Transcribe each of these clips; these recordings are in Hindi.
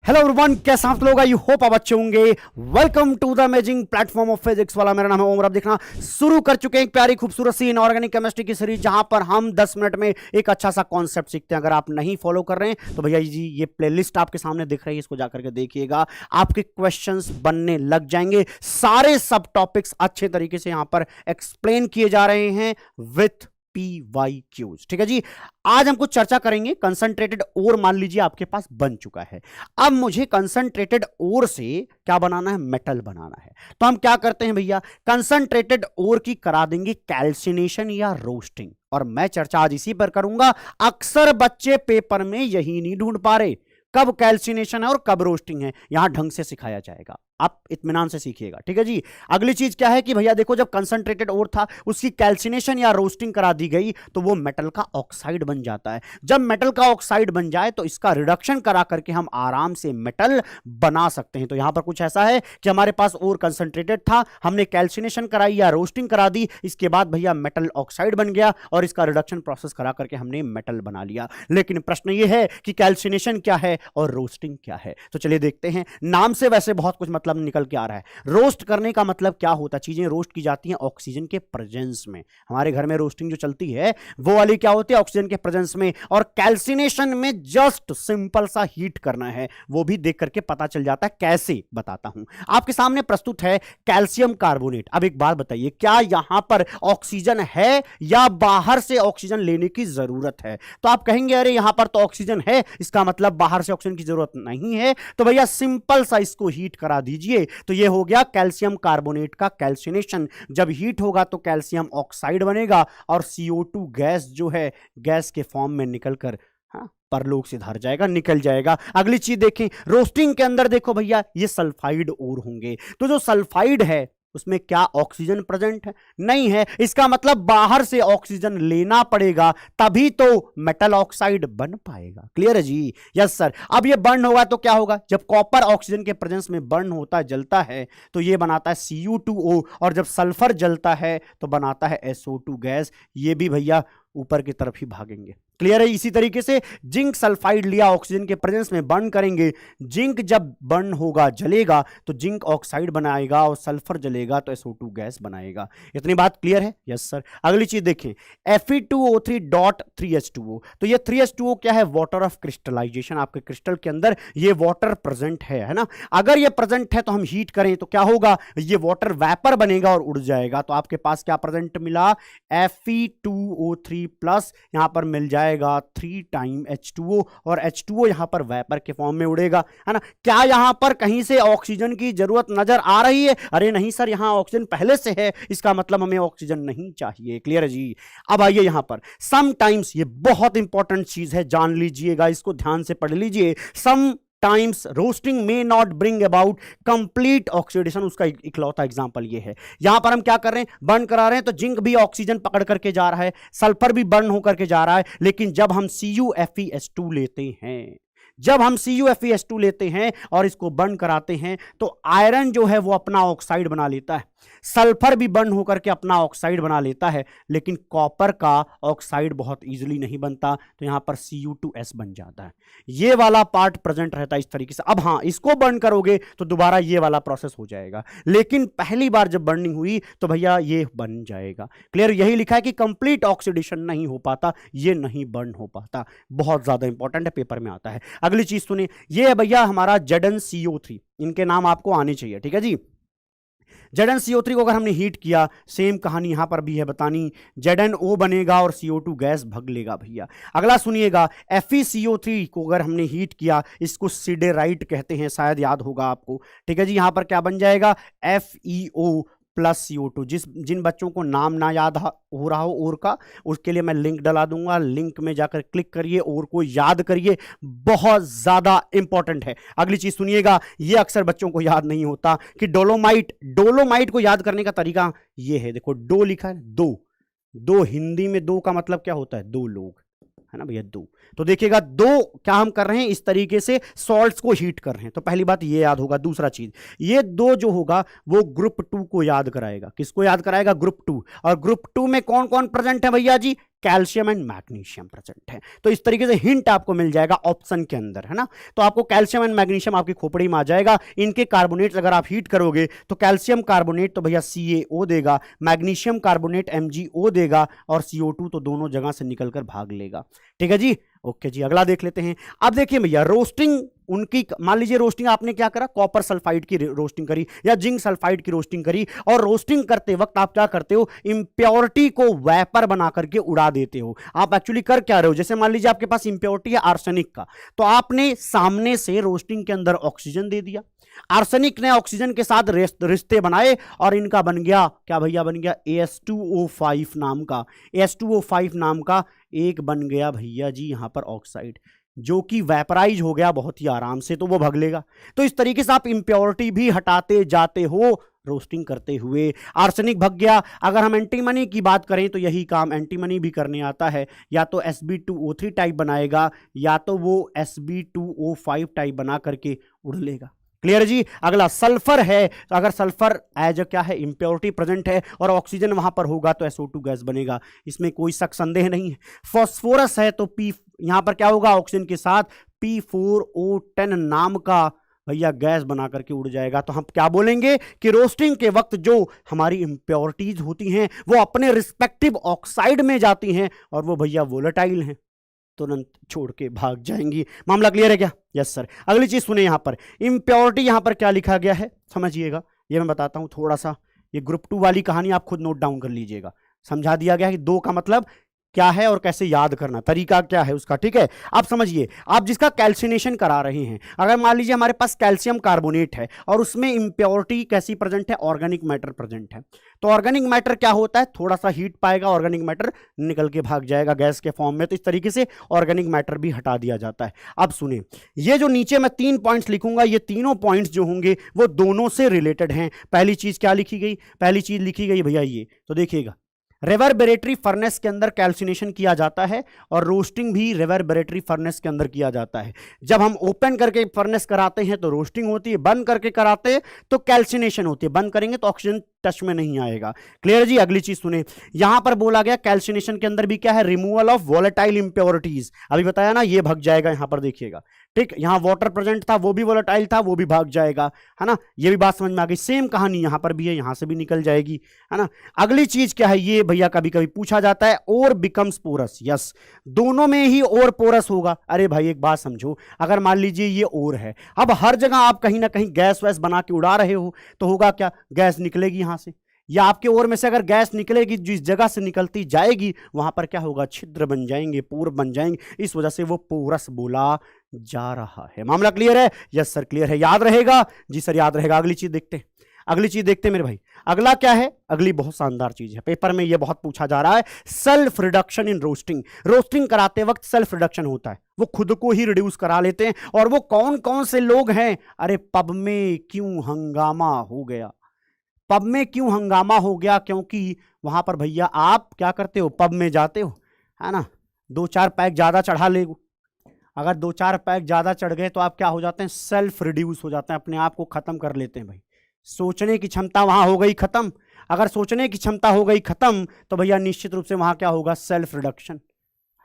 हेलो एवरीवन, कैसे आप लोग? आई होप आप अच्छे होंगे। Welcome to the amazing platform of physics Wallah. मेरा नाम है ओमर। आप देखना शुरू कर चुके हैं एक प्यारी खूबसूरत सी इनऑर्गेनिक केमिस्ट्री की सीरीज, जहां पर हम 10 मिनट में एक अच्छा सा कॉन्सेप्ट सीखते हैं। अगर आप नहीं फॉलो कर रहे हैं तो भैया जी ये प्लेलिस्ट आपके सामने दिख रही है, इसको जाकर के देखिएगा। आपके क्वेश्चंस बनने लग जाएंगे। सारे सब टॉपिक्स अच्छे तरीके से यहां पर एक्सप्लेन किए जा रहे हैं विथ PYQs। ठीक है जी। आज हम कुछ चर्चा करेंगे। कंसंट्रेटेड ओर मान लीजिए आपके पास बन चुका है। अब मुझे कंसंट्रेटेड ओर से क्या बनाना है? मेटल बनाना है। तो हम क्या करते हैं भैया, कंसंट्रेटेड ओर की करा देंगे कैल्सिनेशन या रोस्टिंग। और मैं चर्चा आज इसी पर करूंगा। अक्सर बच्चे पेपर में यही नहीं ढूंढ पा रहे कब कैल्सिनेशन है और कब रोस्टिंग है। यहां ढंग से सिखाया जाएगा, आप इत्मीनान से सीखिएगा। ठीक है जी। अगली चीज क्या है कि भैया देखो, जब कंसंट्रेटेड ओर था उसकी कैल्सिनेशन या रोस्टिंग करा दी गई तो वो मेटल का ऑक्साइड बन जाता है। जब मेटल का ऑक्साइड बन जाए तो इसका रिडक्शन करा करके हम आराम से मेटल बना सकते हैं। तो यहां पर कुछ ऐसा है कि हमारे पास ओर कंसंट्रेटेड था, हमने कैल्सिनेशन कराई या रोस्टिंग करा दी, इसके बाद भैया मेटल ऑक्साइड बन गया और इसका रिडक्शन प्रोसेस करा करके हमने मेटल बना लिया। लेकिन प्रश्न ये है कि कैल्सिनेशन क्या है और रोस्टिंग क्या है। तो चलिए देखते हैं। नाम से वैसे बहुत कुछ मतलब निकल के आ रहा है। रोस्ट करने का मतलब क्या होता है? चीजें रोस्ट की जाती हैं ऑक्सीजन के प्रेजेंस में। हमारे घर में रोस्टिंग जो चलती है वो वाली क्या होती है? ऑक्सीजन के प्रेजेंस में। और कैल्सिनेशन में जस्ट सिंपल सा हीट करना है। वो भी देख करके पता चल जाता है। कैसे बताता हूं। आपके सामने प्रस्तुत है कैल्शियम कार्बोनेट। अब एक बात बताइए, क्या यहां पर ऑक्सीजन है या बाहर से ऑक्सीजन लेने की जरूरत है? तो आप कहेंगे अरे यहां पर तो ऑक्सीजन है, इसका मतलब बाहर से ऑक्सीजन की जरूरत नहीं है। तो भैया सिंपल सा इसको हीट करा दीजिए। तो ये हो गया कैल्शियम कार्बोनेट का कैल्सिनेशन। जब हीट होगा तो कैल्शियम ऑक्साइड बनेगा और CO2 गैस जो है गैस के फॉर्म में निकलकर परलोक से धर जाएगा, निकल जाएगा। अगली चीज देखें, रोस्टिंग के अंदर देखो भैया ये सल्फाइड ओर होंगे। तो जो सल्फाइड है उसमें क्या ऑक्सीजन प्रेजेंट है? नहीं है। इसका मतलब बाहर से ऑक्सीजन लेना पड़ेगा, तभी तो मेटल ऑक्साइड बन पाएगा। क्लियर है जी? Yes sir. अब ये बर्न होगा तो क्या होगा? जब कॉपर ऑक्सीजन के प्रेजेंस में बर्न होता है, जलता है, तो ये बनाता है Cu2O। और जब सल्फर जलता है तो बनाता है SO2 गैस। ये भी भैया ऊपर की तरफ ही भागेंगे। क्लियर है? इसी तरीके से जिंक सल्फाइड लिया, ऑक्सीजन के प्रेजेंस में बर्न करेंगे। जिंक जब बर्न होगा, जलेगा, तो जिंक ऑक्साइड बनाएगा और सल्फर जलेगा तो SO2 गैस बनाएगा। इतनी बात क्लियर है? Yes sir. अगली चीज देखें, Fe2O3.3H2O। तो ये 3H2O क्या है? Water of crystallisation. आपके क्रिस्टल के अंदर ये वाटर प्रेजेंट है ना। अगर ये प्रेजेंट है तो हम हीट करें तो क्या होगा? ये वाटर वेपर बनेगा और उड़ जाएगा। तो आपके पास क्या प्रेजेंट मिला? Fe2O3 प्लस यहां पर मिल जाएगा 3 टाइम H2O। और H2O यहां पर वेपर के फॉर्म में उड़ेगा, है ना। क्या यहां पर कहीं से ऑक्सीजन की जरूरत नजर आ रही है? अरे नहीं सर, यहां ऑक्सीजन पहले से है, इसका मतलब हमें ऑक्सीजन नहीं चाहिए। क्लियर है जी? अब आइए यहां पर समटाइम्स, ये बहुत इंपॉर्टेंट चीज है, जान लीजिएगा, इसको ध्यान से पढ़ लीजिए। Times roasting may not bring about complete oxidation. उसका इकलौता एग्जांपल ये है। यहां पर हम क्या कर रहे हैं? बर्न करा रहे हैं। तो जिंक भी ऑक्सीजन पकड़ करके जा रहा है, सल्फर भी बर्न होकर के जा रहा है। लेकिन जब हम CuFeS2 लेते हैं, जब हम CuFeS2 लेते हैं और इसको बर्न कराते हैं तो आयरन जो है वो अपना ऑक्साइड बना लेता है, सल्फर भी बर्न होकर के अपना ऑक्साइड बना लेता है। लेकिन कॉपर का ऑक्साइड बहुत इजीली नहीं बनता, तो यहां पर Cu2S बन जाता है। ये वाला पार्ट प्रेजेंट रहता है इस तरीके से। अब हाँ, इसको बर्न करोगे तो दोबारा ये वाला प्रोसेस हो जाएगा। लेकिन पहली बार जब बर्निंग हुई तो भैया ये बन जाएगा। क्लियर? यही लिखा है कि कंप्लीट ऑक्सीडेशन नहीं हो पाता, ये नहीं बर्न हो पाता। बहुत ज्यादा इंपॉर्टेंट है, पेपर में आता है। अगली चीज सुनिए, ये है भैया हमारा ZnCO3। इनके नाम आपको आने चाहिए। ठीक है जी? ZnCO3 को अगर हमने हीट किया, सेम कहानी यहां पर भी है बतानी। ZnO बनेगा और CO2 गैस भग लेगा भैया। अगला सुनिएगा, FeCO3 को अगर हमने हीट किया, इसको सिडेराइट कहते हैं, शायद याद होगा आपको। ठीक है जी? यहां पर क्या बन जाएगा? FeO plus CO2। जिन बच्चों को नाम ना याद हो रहा हो और का, उसके लिए मैं लिंक डला दूंगा, लिंक में जाकर क्लिक करिए और को याद करिए, बहुत ज्यादा इंपॉर्टेंट है। अगली चीज सुनिएगा, ये अक्सर बच्चों को याद नहीं होता कि डोलोमाइट को याद करने का तरीका ये है। देखो, डो लिखा है, दो हिंदी में दो का मतलब क्या होता है? दो लोग, है ना भैया, दो। तो देखिएगा, दो क्या हम कर रहे हैं? इस तरीके से सॉल्ट्स को हीट कर रहे हैं। तो पहली बात ये याद होगा। दूसरा चीज, ये दो जो होगा वो ग्रुप 2 को याद कराएगा। किसको याद कराएगा? ग्रुप 2। और ग्रुप 2 में कौन कौन प्रेजेंट है भैया जी? कैल्शियम एंड मैग्नीशियम प्रेजेंट है। तो इस तरीके से हिंट आपको मिल जाएगा ऑप्शन के अंदर, है ना। तो आपको कैल्शियम एंड मैग्नीशियम आपकी खोपड़ी में आ जाएगा। इनके कार्बोनेट्स अगर आप हीट करोगे तो कैल्शियम कार्बोनेट तो भैया CaO देगा, मैग्नीशियम कार्बोनेट MgO देगा, और CO2 तो दोनों जगह से निकलकर भाग लेगा। ठीक है जी, ओके जी, अगला देख लेते हैं। अब देखिए भैया, रोस्टिंग उनकी, मान लीजिए रोस्टिंग आपने क्या करा, कॉपर सल्फाइड की रोस्टिंग करी या जिंक सल्फाइड की रोस्टिंग करी, और रोस्टिंग करते वक्त आप क्या करते हो, इंप्योरिटी को वेपर बना करके उड़ा देते हो। आप एक्चुअली कर क्या रहे हो, जैसे मान लीजिए आपके पास इंप्योरिटी है आर्सेनिक का, तो आपने सामने से रोस्टिंग के अंदर ऑक्सीजन दे दिया, आर्सेनिक ने ऑक्सीजन के साथ रिश्ते बनाए और इनका बन गया क्या भैया, बन गया AS2O5 नाम का, AS2O5 नाम का एक बन गया भैया जी यहां पर ऑक्साइड, जो कि वेपराइज हो गया बहुत ही आराम से, तो वो भग लेगा। तो इस तरीके से आप इंप्योरिटी भी हटाते जाते हो रोस्टिंग करते हुए। आर्सेनिक भग गया। अगर हम एंटीमनी की बात करें तो यही काम एंटीमनी भी करने आता है, या तो Sb2O3 टाइप बनाएगा या तो वो Sb2O5 टाइप बना करके उड़ लेगा। क्लियर जी। अगला सल्फर है, तो अगर सल्फर एज क्या है, इंप्योरिटी प्रेजेंट है और ऑक्सीजन वहां पर होगा तो SO2 गैस बनेगा, इसमें कोई शक संदेह नहीं है। फास्फोरस है तो P यहां पर क्या होगा, ऑक्सीजन के साथ P4O10 नाम का भैया गैस बना करके उड़ जाएगा। तो हम क्या बोलेंगे कि रोस्टिंग के वक्त जो हमारी इंप्योरिटीज होती हैं वो अपने रिस्पेक्टिव ऑक्साइड में जाती हैं और वो भैया वोलेटाइल हैं, तुरंत छोड़ के भाग जाएंगी। मामला क्लियर है क्या? Yes sir. अगली चीज सुने, यहां पर इंप्योरिटी यहां पर क्या लिखा गया है समझिएगा, ये मैं बताता हूं थोड़ा सा। ये ग्रुप 2 वाली कहानी आप खुद नोट डाउन कर लीजिएगा। समझा दिया गया है कि 2 का मतलब क्या है और कैसे याद करना, तरीका क्या है उसका। ठीक है, आप समझिए, आप जिसका कैल्सिनेशन करा रहे हैं, अगर मान लीजिए हमारे पास कैल्शियम कार्बोनेट है और उसमें इंप्योरिटी कैसी प्रेजेंट है, ऑर्गेनिक मैटर प्रेजेंट है, तो ऑर्गेनिक मैटर क्या होता है, थोड़ा सा हीट पाएगा, ऑर्गेनिक मैटर निकल के भाग जाएगा गैस के फॉर्म में। तो इस तरीके से ऑर्गेनिक मैटर भी हटा दिया जाता है। अब सुने, ये जो नीचे मैं 3 पॉइंट्स लिखूंगा, ये तीनों पॉइंट्स जो होंगे वो दोनों से रिलेटेड हैं। पहली चीज क्या लिखी गई, पहली चीज लिखी गई भैया ये, तो देखिएगा, रिवर्बरेटरी फर्नेस के अंदर कैल्सिनेशन किया जाता है और रोस्टिंग भी रिवर्बरेटरी फर्नेस के अंदर किया जाता है। जब हम ओपन करके फर्नेस कराते हैं तो रोस्टिंग होती है, बंद करके कराते हैं तो कैल्सिनेशन होती है। बंद करेंगे तो ऑक्सीजन टच में नहीं आएगा। क्लियर जी। अगली चीज सुने, यहां पर बोला गया कैल्सिनेशन के अंदर भी क्या है, रिमूवल ऑफ वोलेटाइल इंप्योरिटीज। अभी बताया ना, ये भाग जाएगा, यहां पर देखिएगा। ठीक, यहां वाटर प्रेजेंट था, वो भी वोलेटाइल था, वो भी भाग जाएगा, है ना। ये भी बात समझ में आ गई। सेम कहानी यहां पर भी है, यहां से भी निकल जाएगी, है ना। अगली चीज क्या है, ये भैया कभी कभी पूछा जाता है, और बिकम्स पोरस। यस, दोनों में ही और पोरस होगा। अरे भाई एक बात समझो, अगर मान लीजिए ये और है, अब हर जगह आप कहीं ना कहीं गैस वैस बना के उड़ा रहे हो तो होगा क्या, गैस निकलेगी यहां से, या आपके ओर में से अगर गैस निकलेगी, जिस जगह से निकलती जाएगी वहां पर क्या होगा, छिद्र बन जाएंगे, पोर बन जाएंगे। इस वजह से वो पोरस बोला जा रहा है। मामला क्लियर है? यस सर क्लियर है। याद रहेगा? जी सर याद रहेगा। अगली चीज देखते हैं, अगली चीज देखते हैं मेरे भाई। अगला क्या है, अगली बहुत शानदार चीज है, पेपर में ये बहुत पूछा जा रहा है, self reduction in roasting. Roasting कराते वक्त सेल्फ रिडक्शन होता है, वो खुद को ही रिड्यूस करा लेते हैं। और वो कौन कौन से लोग हैं? अरे पब में क्यों हंगामा हो गया, पब में क्यों हंगामा हो गया, क्योंकि वहां पर भैया आप क्या करते हो, पब में जाते हो, है ना, 2-4 पैक ज्यादा चढ़ा ले। अगर 2-4 पैक ज्यादा चढ़ गए तो आप क्या हो जाते हैं, सेल्फ रिड्यूस हो जाते हैं, अपने आप को खत्म कर लेते हैं भाई। सोचने की क्षमता वहां हो गई खत्म। अगर सोचने की क्षमता हो गई खत्म तो भैया निश्चित रूप से वहां क्या होगा, सेल्फ रिडक्शन।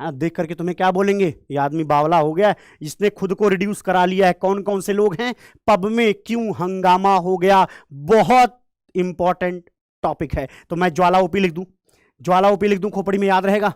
हाँ, देख करके तुम्हें क्या बोलेंगे, ये आदमी बावला हो गया, जिसने खुद को रिड्यूस करा लिया है। कौन कौन से लोग हैं? पब में क्यों हंगामा हो गया, बहुत इंपॉर्टेंट टॉपिक है। तो मैं ज्वालाओपी लिख दूं, ज्वालाओपी लिख दूं, खोपड़ी में याद रहेगा,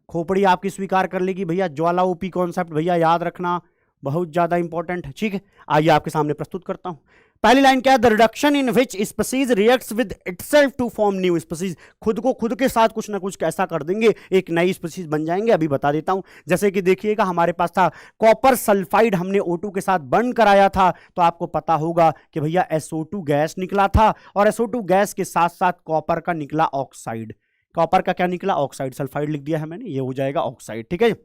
खोपड़ी आपकी स्वीकार कर लेगी भैया। ज्वालाओपी कॉन्सेप्ट भैया याद रखना बहुत ज्यादा इंपॉर्टेंट है। ठीक है, आइए आपके सामने प्रस्तुत करता हूं। पहली लाइन क्या है, the reduction in which species reacts with itself to form new species. खुद को खुद के साथ कुछ ना कुछ कैसा कर देंगे, एक नई स्पीसीज बन जाएंगे। अभी बता देता हूं, जैसे कि देखिएगा हमारे पास था कॉपर सल्फाइड, हमने O2 के साथ बर्न कराया था, तो आपको पता होगा कि भैया SO2 गैस निकला था, और SO2 गैस के साथ साथ कॉपर का निकला ऑक्साइड। कॉपर का क्या निकला, ऑक्साइड। सल्फाइड लिख दिया है मैंने, ये हो जाएगा ऑक्साइड। ठीक है,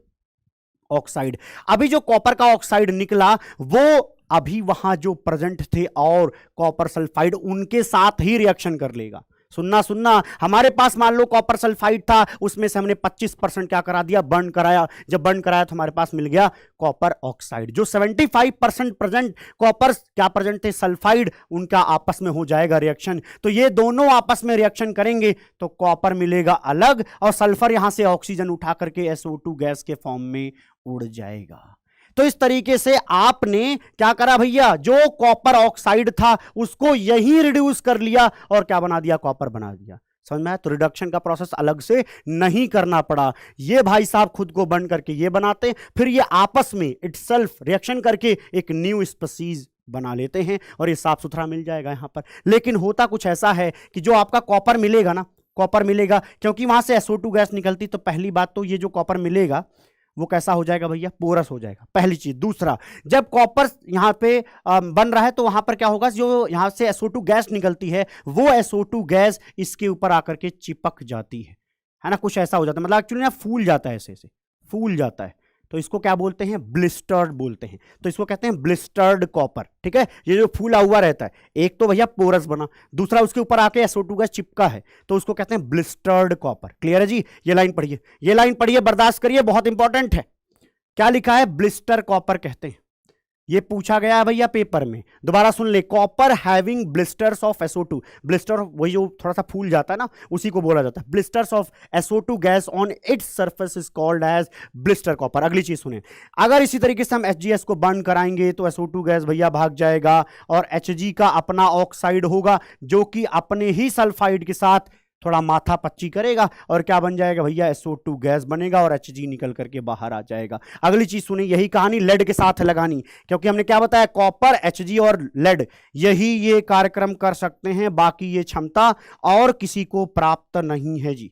ऑक्साइड। अभी जो कॉपर का ऑक्साइड निकला वो अभी वहां जो प्रेजेंट थे और कॉपर सल्फाइड उनके साथ ही रिएक्शन कर लेगा। सुनना सुनना, हमारे पास मान लो कॉपर सल्फाइड था, उसमें से हमने 25% क्या करा दिया, बर्न कराया। जब बर्न कराया तो हमारे पास मिल गया कॉपर ऑक्साइड। जो 75% प्रेजेंट कॉपर क्या प्रेजेंट थे, सल्फाइड, उनका आपस में हो जाएगा रिएक्शन। तो ये दोनों आपस में रिएक्शन करेंगे तो कॉपर मिलेगा अलग और सल्फर यहां से ऑक्सीजन उठा करके SO2 गैस के फॉर्म में उड़ जाएगा। तो इस तरीके से आपने क्या करा भैया, जो कॉपर ऑक्साइड था उसको यही रिड्यूस कर लिया और क्या बना दिया, कॉपर बना दिया। समझ में आया? तो रिडक्शन का प्रोसेस अलग से नहीं करना पड़ा। ये भाई साहब खुद को बर्न करके ये बनाते, फिर ये आपस में इटसेल्फ रिएक्शन करके एक न्यू स्पीसीज बना लेते हैं और ये साफ सुथरा मिल जाएगा यहां पर। लेकिन होता कुछ ऐसा है कि जो आपका कॉपर मिलेगा ना, कॉपर मिलेगा क्योंकि वहां से SO2 गैस निकलती, तो पहली बात तो ये जो कॉपर मिलेगा वो कैसा हो जाएगा भैया, पोरस हो जाएगा, पहली चीज। दूसरा, जब कॉपर यहां पे बन रहा है तो वहां पर क्या होगा, जो यहां से SO2 गैस निकलती है वो SO2 गैस इसके ऊपर आकर के चिपक जाती है ना, कुछ ऐसा हो जाता है, मतलब एक्चुअली ना फूल जाता है, ऐसे ऐसे फूल जाता है। तो इसको क्या बोलते हैं, ब्लिस्टर्ड बोलते हैं। तो इसको कहते हैं ब्लिस्टर्ड कॉपर। ठीक है, ये जो फूला हुआ रहता है, एक तो भैया पोरस बना, दूसरा उसके ऊपर आके SO2 गैस चिपका है, तो उसको कहते हैं ब्लिस्टर्ड कॉपर। क्लियर है जी? ये लाइन पढ़िए, ये लाइन पढ़िए, बर्दाश्त करिए, बहुत इंपॉर्टेंट है। क्या लिखा है, ब्लिस्टर कॉपर कहते हैं। ये पूछा गया है भैया पेपर में, दोबारा सुन ले, copper having blisters of SO2। Blister वही जो थोड़ा सा फूल जाता है ना, उसी को बोला जाता है। Blisters of SO2 gas on its surface is called as blister copper. अगली चीज सुने, अगर इसी तरीके से हम HGS को बर्न कराएंगे तो SO2 गैस भैया भाग जाएगा और Hg का अपना ऑक्साइड होगा जो कि अपने ही सल्फाइड के साथ थोड़ा माथा पच्ची करेगा और क्या बन जाएगा भैया, SO2 गैस बनेगा और Hg निकल करके बाहर आ जाएगा। अगली चीज सुनिए, यही कहानी लेड के साथ लगानी, क्योंकि हमने क्या बताया, कॉपर, Hg और लेड यही ये कार्यक्रम कर सकते हैं, बाकी ये क्षमता और किसी को प्राप्त नहीं है जी।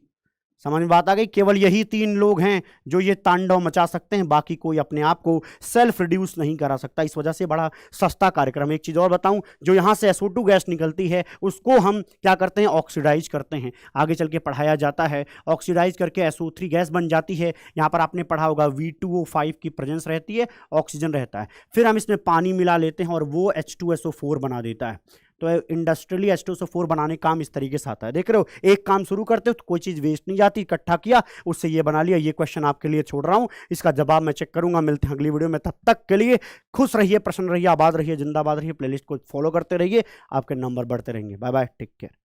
समझ में बात आ गई? केवल यही 3 लोग हैं जो ये तांडव मचा सकते हैं, बाकी कोई अपने आप को सेल्फ रिड्यूस नहीं करा सकता। इस वजह से बड़ा सस्ता कार्यक्रम। एक चीज और बताऊं, जो यहां से SO2 गैस निकलती है उसको हम क्या करते हैं, ऑक्सीडाइज करते हैं। आगे चल के पढ़ाया जाता है, ऑक्सीडाइज करके SO3 गैस बन जाती है। यहां पर आपने पढ़ा होगा V2O5 की प्रेजेंस रहती है, ऑक्सीजन रहता है, फिर हम इसमें पानी मिला लेते हैं और वो H2SO4 बना देता है। तो इंडस्ट्रियली H2SO4 बनाने काम इस तरीके से आता है। देख रहे हो, एक काम शुरू करते हो तो कोई चीज वेस्ट नहीं जाती, इकट्ठा किया उससे ये बना लिया। ये क्वेश्चन आपके लिए छोड़ रहा हूं, इसका जवाब मैं चेक करूंगा। मिलते हैं अगली वीडियो में, तब तक के लिए खुश रहिए, प्रसन्न रहिए, आबाद रहिए, जिंदाबाद रहिए। प्लेलिस्ट को फॉलो करते रहिए, आपके नंबर बढ़ते रहेंगे। Bye bye, take care.